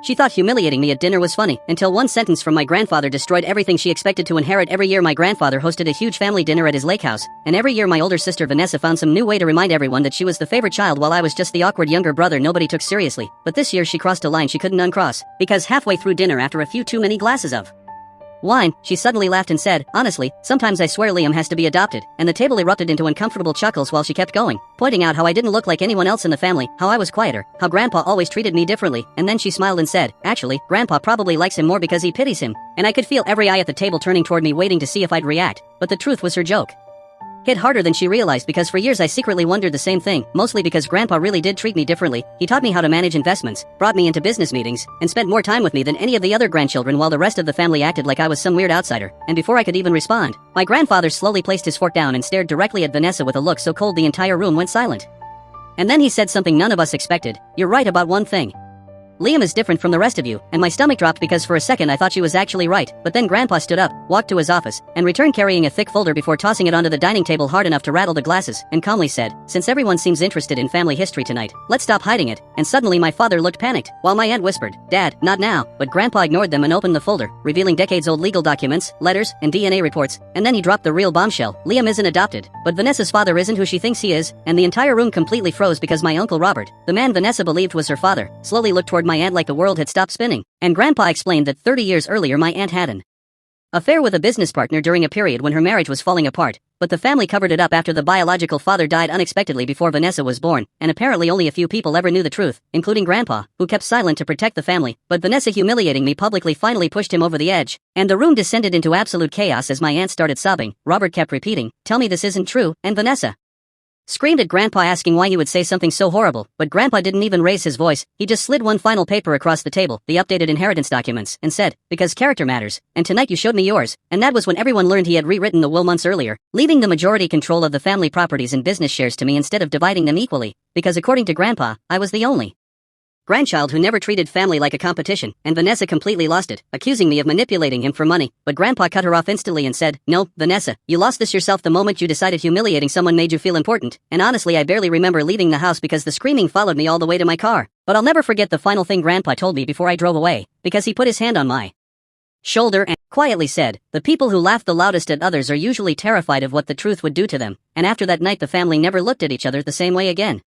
She thought humiliating me at dinner was funny, until one sentence from my grandfather destroyed everything she expected to inherit. Every year my grandfather hosted a huge family dinner at his lake house, and every year my older sister Vanessa found some new way to remind everyone that she was the favorite child while I was just the awkward younger brother nobody took seriously. But this year she crossed a line she couldn't uncross, because halfway through dinner, after a few too many glasses of wine, she suddenly laughed and said, "Honestly, sometimes I swear Liam has to be adopted," and the table erupted into uncomfortable chuckles while she kept going, pointing out how I didn't look like anyone else in the family, how I was quieter, how Grandpa always treated me differently, and then she smiled and said, "Actually, Grandpa probably likes him more because he pities him," and I could feel every eye at the table turning toward me waiting to see if I'd react, but the truth was her joke hit harder than she realized, because for years I secretly wondered the same thing, mostly because Grandpa really did treat me differently. He taught me how to manage investments, brought me into business meetings, and spent more time with me than any of the other grandchildren, while the rest of the family acted like I was some weird outsider. And before I could even respond, my grandfather slowly placed his fork down and stared directly at Vanessa with a look so cold the entire room went silent. And then he said something none of us expected. "You're right about one thing. Liam is different from the rest of you," and my stomach dropped because for a second I thought she was actually right. But then Grandpa stood up, walked to his office, and returned carrying a thick folder before tossing it onto the dining table hard enough to rattle the glasses, and calmly said, "Since everyone seems interested in family history tonight, let's stop hiding it." And suddenly my father looked panicked, while my aunt whispered, "Dad, not now," but Grandpa ignored them and opened the folder, revealing decades-old legal documents, letters, and DNA reports, and then he dropped the real bombshell. Liam isn't adopted, but Vanessa's father isn't who she thinks he is, and the entire room completely froze because my Uncle Robert, the man Vanessa believed was her father, slowly looked toward my aunt like the world had stopped spinning, and Grandpa explained that 30 years earlier my aunt had an affair with a business partner during a period when her marriage was falling apart, but the family covered it up after the biological father died unexpectedly before Vanessa was born, and apparently only a few people ever knew the truth, including Grandpa, who kept silent to protect the family. But Vanessa humiliating me publicly finally pushed him over the edge, and the room descended into absolute chaos as my aunt started sobbing. Robert kept repeating, "Tell me this isn't true," and Vanessa screamed at Grandpa asking why he would say something so horrible, but Grandpa didn't even raise his voice. He just slid one final paper across the table, the updated inheritance documents, and said, "Because character matters, and tonight you showed me yours." And that was when everyone learned he had rewritten the will months earlier, leaving the majority control of the family properties and business shares to me instead of dividing them equally, because according to Grandpa, I was the only grandchild who never treated family like a competition, and Vanessa completely lost it, accusing me of manipulating him for money. But Grandpa cut her off instantly and said, "No, Vanessa, you lost this yourself the moment you decided humiliating someone made you feel important." And honestly, I barely remember leaving the house because the screaming followed me all the way to my car. But I'll never forget the final thing Grandpa told me before I drove away, because he put his hand on my shoulder and quietly said, "The people who laugh the loudest at others are usually terrified of what the truth would do to them." And after that night the family never looked at each other the same way again.